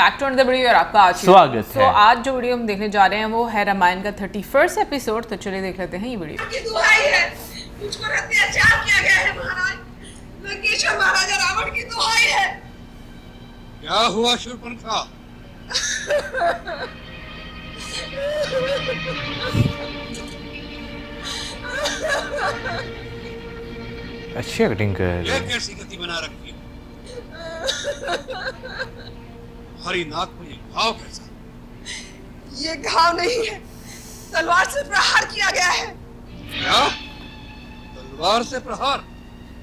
Back to another video और आपका आज स्वागत है। आज जो वीडियो हम देखने जा रहे हैं वो है रामायण का 31st एपिसोड। तो चलिए देख लेते हैं ये वीडियो। की दुहाई है, मुझ पर अत्याचार किया गया है महाराज। लंकेश्वर महाराजा रावण की दुहाई है। क्या हुआ शूर्पणखा? अच्छी एक्टिंग कर रही ये है। कैसी गति बना रखी है? हरी नाक में ये घाव कैसा? ये घाव नहीं है, तलवार से प्रहार किया गया है। क्या? तलवार से प्रहार?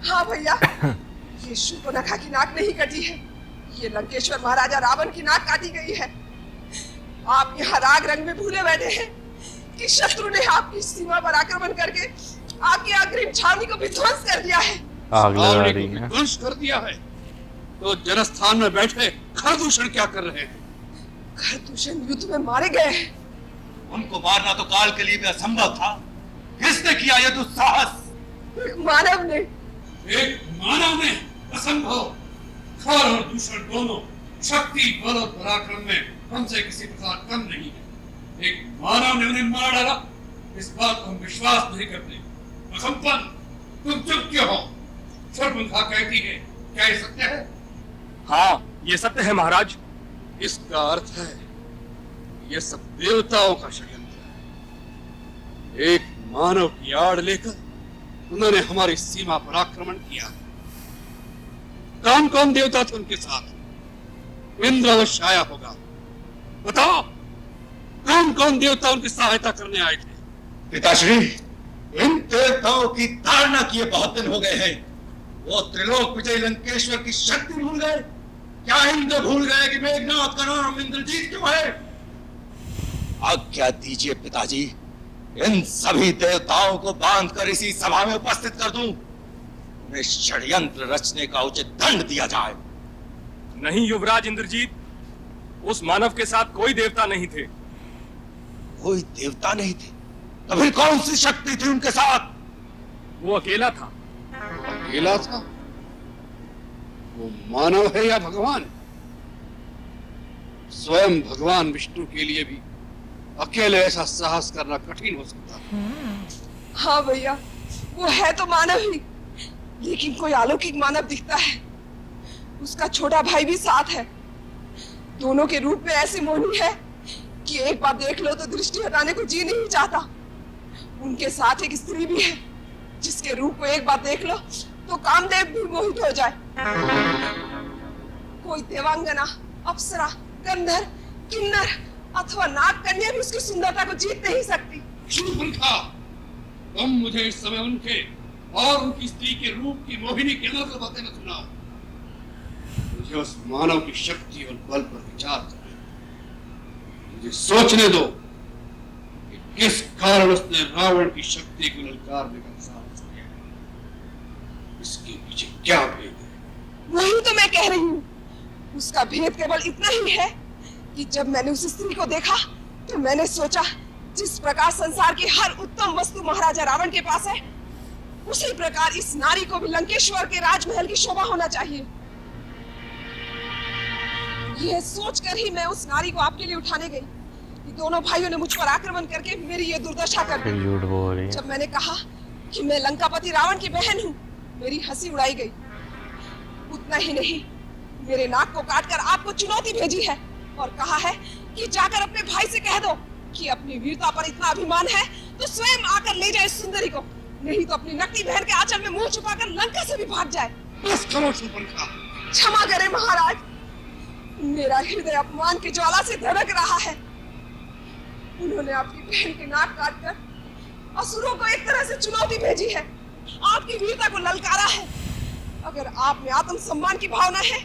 हाँ भैया, ये शूर्पणखा की नाक नहीं कटी है, ये लंकेश्वर महाराजा रावण की नाक काटी गई है। आप यहाँ राग रंग में भूले बैठे हैं कि शत्रु ने आपकी सीमा पर आक्रमण करके आपकी अग्रिम छावनी को विध्वंस कर दिया है। आग लगा छावनी रही को है। विध्वंस कर दिया है। तो जनस्थान में बैठे खरदूषण क्या कर रहे हैं? खरदूषण युद्ध में मारे गए हैं। उनको मारना तो काल के लिए भी असंभव था। किसने किया यह दुस्साहस? एक मानव ने। एक मानव ने असंभव। खर और दूषण दोनों शक्ति बल और पराक्रम में हमसे किसी प्रकार कम नहीं है। एक मानव ने उन्हें मार डाला, इस बात को हम विश्वास नहीं करते। अकंपन, तुम चुप क्यों हो? शूर्पणखा कहती है, क्या ये सत्य है? हाँ, ये सत्य है महाराज। इसका अर्थ है ये सब देवताओं का षड्यंत्र है। एक मानव की आड़ लेकर उन्होंने हमारी सीमा पर आक्रमण किया। कौन कौन देवता थे उनके साथ? इंद्र अवश्य आया होगा। बताओ, कौन कौन देवता उनकी सहायता करने आए थे? पिताश्री, इन देवताओं की ताड़ना किए बहुत दिन हो गए हैं। वो त्रिलोक विजय लंकेश्वर की शक्ति भूल गए? क्या इंद्र भूल गए कि मेघनाथ का नाम इंद्रजीत क्यों है? आज्ञा दीजिए पिताजी, इन सभी देवताओं को बांधकर इसी सभा में उपस्थित कर दूं। उन्हें षड्यंत्र रचने का उचित दंड दिया जाए। नहीं युवराज इंद्रजीत, उस मानव के साथ कोई देवता नहीं थे। कोई देवता नहीं थे? तो फिर कौन सी शक्ति थी उनके साथ? वो अकेला था। अकेला था? वो मानव है या भगवान? स्वयं भगवान विष्णु के लिए भी अकेले ऐसा साहस करना कठिन हो सकता है। हाँ भैया, वो है तो मानव ही, लेकिन कोई अलौकिक मानव दिखता है। उसका छोटा भाई भी साथ है। दोनों के रूप में ऐसी मोहनी है कि एक बार देख लो तो दृष्टि हटाने को जी नहीं चाहता। उनके साथ एक स्त्री भी है जिसके रूप को एक बार देख लो तो कामदेव भी मोहित हो जाए। कोई देवांगना, अप्सरा, गंधर्व, किन्नर अथवा नाग कन्या भी उसकी सुंदरता को जीत नहीं सकती। शूर्पणखा, तुम मुझे इस समय उनके और उनकी स्त्री के रूप की मोहिनी की अनर्गल बातें न सुनाओ। मुझे उस मानव की शक्ति और बल पर विचार करने दो। मुझे सोचने दो कि किस कारण उसने रावण की शक्ति को ललकारने का साहस किया। इसके पीछे क्या भेद है? वही तो मैं कह रही हूँ। उसका भेद केवल इतना ही है कि जब मैंने उस स्त्री को देखा तो मैंने सोचा, जिस प्रकार संसार की हर उत्तम वस्तु महाराजा रावण के पास है, उसी प्रकार इस नारी को भी लंकेश्वर के राजमहल की शोभा होना चाहिए। यह सोचकर ही मैं उस नारी को आपके लिए उठाने गई कि दोनों भाइयों ने मुझ पर आक्रमण करके मेरी ये दुर्दशा कर दी। झूठ बोल रही है। जब मैंने कहा कि मैं लंकापति रावण की बहन हूँ, मेरी हंसी उड़ाई गई। उतना ही नहीं, मेरे नाक को काटकर आपको चुनौती भेजी है और कहा है कि जाकर अपने भाई से कह दो कि अपनी वीरता पर इतना अभिमान है तो स्वयं आकर ले जाए सुंदरी को, नहीं तो अपनी नकली बहन के आंचल में मुंह छुपाकर लंका से भी भाग जाए। बस करो शूर्पणखा। क्षमा करें महाराज, मेरा हृदय अपमान की ज्वाला से धड़क रहा है। उन्होंने आपकी बहन की नाक काटकर असुरों को एक तरह से चुनौती भेजी है, आपकी वीरता को ललकारा है। अगर आप में आत्म सम्मान की भावना है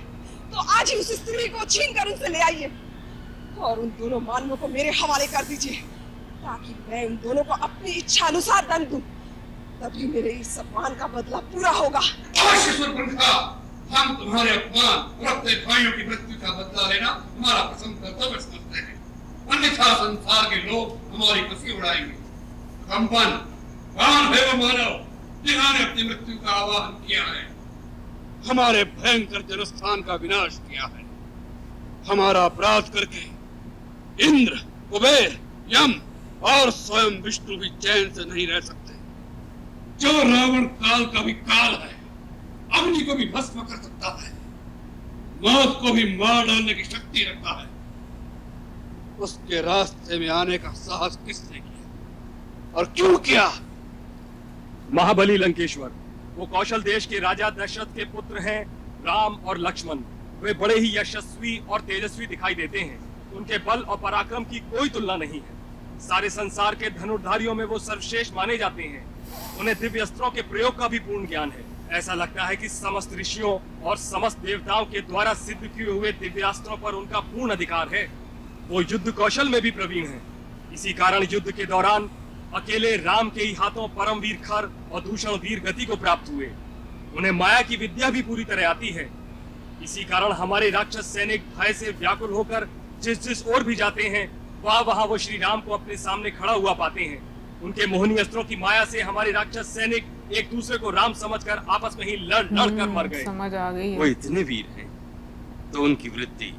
तो आज ही उस स्त्री को छीन कर उनसे ले आइए और उन दोनों मानवों को मेरे हवाले कर दीजिए, ताकि मैं उन दोनों को अपनी इच्छा अनुसार दंड दूं। तभी मेरे इस सम्मान का बदला पूरा होगा। अवश्य शूर्पणखा, हम तुम्हारे अपमान और अपने भाइयों की मृत्यु का बदला लेना हमारा प्रथम कर्तव्य समझते हैं। अन्यथा संसार के लोग हमारी हंसी उड़ाएंगे। कंपन, कौन है वो मानव जिन्होंने अपनी मृत्यु का आवाहन किया है, हमारे भयंकर जनस्थान का विनाश किया है? हमारा अपराध करके इंद्र, कुबेर, यम और स्वयं विष्णु भी चैन से नहीं रह सकते। जो रावण काल का भी काल है, अग्नि को भी भस्म कर सकता है, मौत को भी मार डालने की शक्ति रखता है, उसके रास्ते में आने का साहस किसने किया और क्यों किया? महाबली लंकेश्वर, वो कौशल देश के राजा दशरथ के पुत्र हैं राम और लक्ष्मण। वे बड़े ही यशस्वी और तेजस्वी दिखाई देते हैं। उनके बल और पराक्रम की कोई तुलना नहीं है। सारे संसार के धनुर्धारियों में वो सर्वश्रेष्ठ माने जाते हैं। उन्हें दिव्य अस्त्रों के प्रयोग का भी पूर्ण ज्ञान है। ऐसा लगता है कि समस्त ऋषियों और समस्त देवताओं के द्वारा सिद्ध किए हुए दिव्यास्त्रों पर उनका पूर्ण अधिकार है। वो युद्ध कौशल में भी प्रवीण है। इसी कारण युद्ध के दौरान अकेले राम के ही हाथों परमवीर खर और दूषण वीर गति को प्राप्त हुए। उन्हें माया की विद्या भी पूरी तरह आती है। इसी कारण हमारे राक्षस सैनिक भय से व्याकुल होकर जिस जिस ओर भी जाते हैं, वहां वो श्री राम को अपने सामने खड़ा हुआ पाते हैं। उनके मोहनी अस्त्रों की माया से हमारे राक्षस सैनिक एक दूसरे को राम समझकर आपस में ही लड़ कर मर गए। समझ आ गई है। वो इतने वीर हैं तो उनकी वृत्ति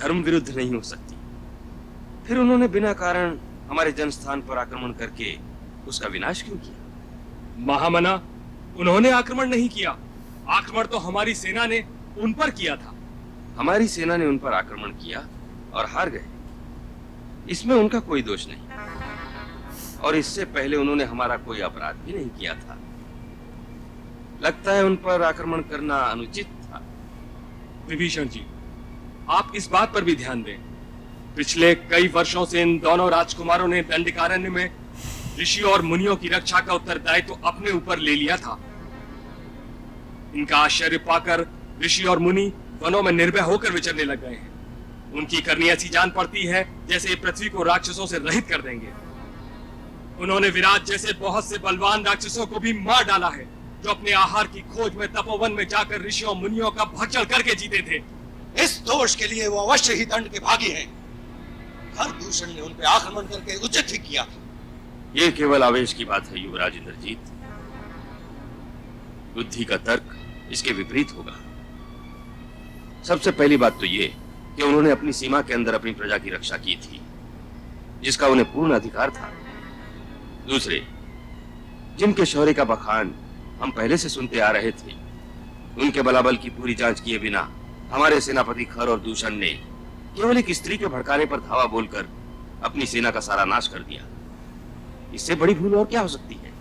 धर्म विरुद्ध नहीं हो सकती। फिर उन्होंने बिना कारण हमारे जनस्थान पर आक्रमण करके उसका विनाश क्यों किया? महामना, उन्होंने आक्रमण नहीं किया। आक्रमण तो हमारी सेना ने उन पर किया था। हमारी सेना ने उन पर आक्रमण किया और हार गए, इसमें उनका कोई दोष नहीं। और इससे पहले उन्होंने हमारा कोई अपराध भी नहीं किया था। लगता है उन पर आक्रमण करना अनुचित था। विभीषण जी, आप इस बात पर भी ध्यान दें। पिछले कई वर्षों से इन दोनों राजकुमारों ने दंडकारण्य में ऋषि और मुनियों की रक्षा का उत्तरदायित्व तो अपने ऊपर ले लिया था। इनका आश्चर्य पाकर ऋषि और मुनि वनों में निर्भय होकर विचरने लग गए हैं। उनकी करनी ऐसी जान पड़ती है जैसे ये पृथ्वी को राक्षसों से रहित कर देंगे। उन्होंने विराट जैसे बहुत से बलवान राक्षसों को भी मार डाला है, जो अपने आहार की खोज में तपोवन में जाकर ऋषियों मुनियों का भक्षण करके जीते थे। इस दोष के लिए वो अवश्य ही दंड के भागी हैं। खरदूषण ने उन पे आक्रमण करके उचित ही किया। ये केवल आवेश की बात है युवराज इंद्रजीत। बुद्धि का तर्क इसके विपरीत होगा। सबसे पहली बात तो ये कि उन्होंने अपनी सीमा के अंदर अपनी प्रजा की रक्षा की थी, जिसका उन्हें पूर्ण अधिकार था। दूसरे, जिनके शौर्य का बखान हम पहले से सुनते आ रहे थे, उनके बलाबल की पूरी जांच किए बिना हमारे सेनापति खर और दूषण ने केवल एक स्त्री के भड़काने पर धावा बोलकर अपनी सेना का सारा नाश कर दिया। इससे बड़ी भूल और क्या हो सकती है?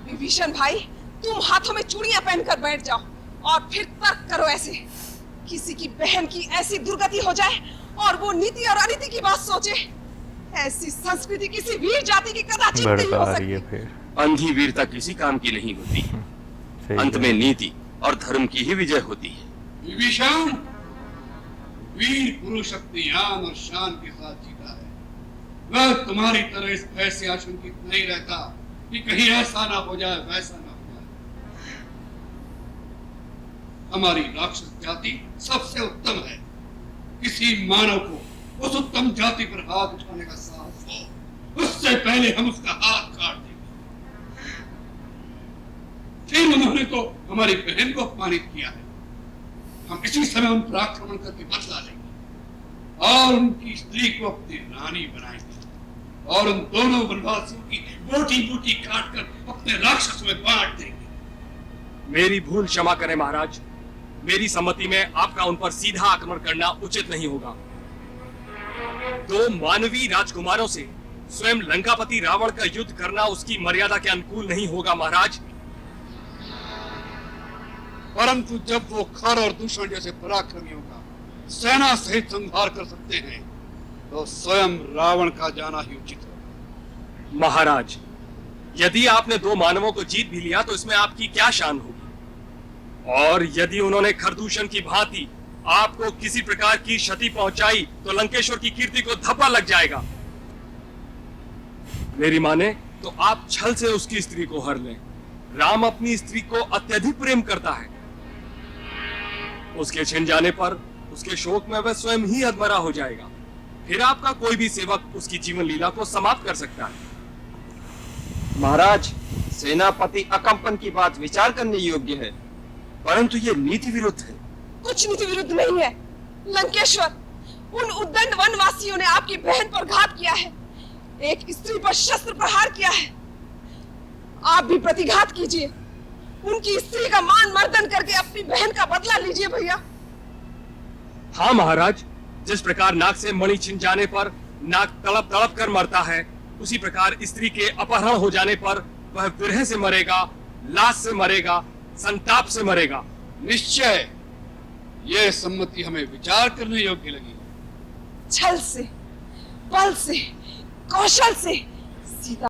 विभीषण भाई, तुम हाथों में चूड़ियां पहनकर बैठ जाओ और फिर तर्क करो। ऐसे किसी की बहन की ऐसी दुर्गति हो जाए और वो नीति और अनीति की बात सोचे, ऐसी संस्कृति किसी वीर जाति की कदाचित नहीं हो सकती। अंधी वीरता किसी काम की नहीं होती। अंत में नीति और धर्म की ही विजय होती है। विभीषण, वीर पुरुष अपनी आन और शान के साथ जीता है। वह तुम्हारी तरह इस भय से आशंकित नहीं रहता कि कहीं ऐसा ना हो जाए, वैसा ना हो जाए। हमारी राक्षस जाति सबसे उत्तम है। किसी मानव को उस उत्तम जाति पर हाथ उठाने का साहस हो, उससे पहले हम उसका हाथ काट देंगे। फिर उन्होंने तो हमारी बहन को अपमानित किया है। हम इसी समय उन पर आक्रमण करके बदला लेंगे और उनकी स्त्री को अपनी रानी बनाएंगे और उन दोनों वनवासियों की बोटी बोटी काट कर अपने राक्षस में बांट देंगे। मेरी भूल क्षमा करें महाराज। मेरी सम्मति में आपका उन पर सीधा आक्रमण करना उचित नहीं होगा। दो मानवीय राजकुमारों से स्वयं लंकापति रावण का युद्ध करना उसकी मर्यादा के अनुकूल नहीं होगा महाराज। परंतु जब वो खर और दूषण जैसे पराक्रमियों का सेना सहित संहार कर सकते हैं, तो स्वयं रावण का जाना ही उचित होगा। महाराज, यदि आपने दो मानवों को जीत भी लिया तो इसमें आपकी क्या शान होगी? और यदि उन्होंने खरदूषण की भांति आपको किसी प्रकार की क्षति पहुंचाई तो लंकेश्वर की कीर्ति को धब्बा लग जाएगा। मेरी माने तो आप छल से उसकी स्त्री को हर लें। राम अपनी स्त्री को अत्यधिक प्रेम करता है। उसके छिन जाने पर उसके शोक में वह स्वयं ही अधमरा हो जाएगा। फिर आपका कोई भी सेवक उसकी जीवन लीला को समाप्त कर सकता है। महाराज, सेनापति अकंपन की बात विचार करने योग्य है, परंतु ये नीति विरुद्ध है। कुछ नीति विरुद्ध नहीं है। लंकेश्वर, उन उद्दंड वनवासियों ने आपकी बहन पर घात किया है, एक स्त्री पर शस्त्र प्रहार किया है। आप भी प्रतिघात कीजिए, उनकी स्त्री का मान मर्दन करके अपनी बहन का बदला लीजिए भैया। हाँ महाराज, जिस प्रकार नाक से मणि छिन जाने पर नाक तड़प तड़प कर मरता है, उसी प्रकार स्त्री के अपहरण हो जाने पर वह विरह से मरेगा, लाश से मरेगा, संताप से मरेगा। निश्चय यह सम्मति हमें विचार करने योग्य लगी। छल से, बल से, कौशल से सीता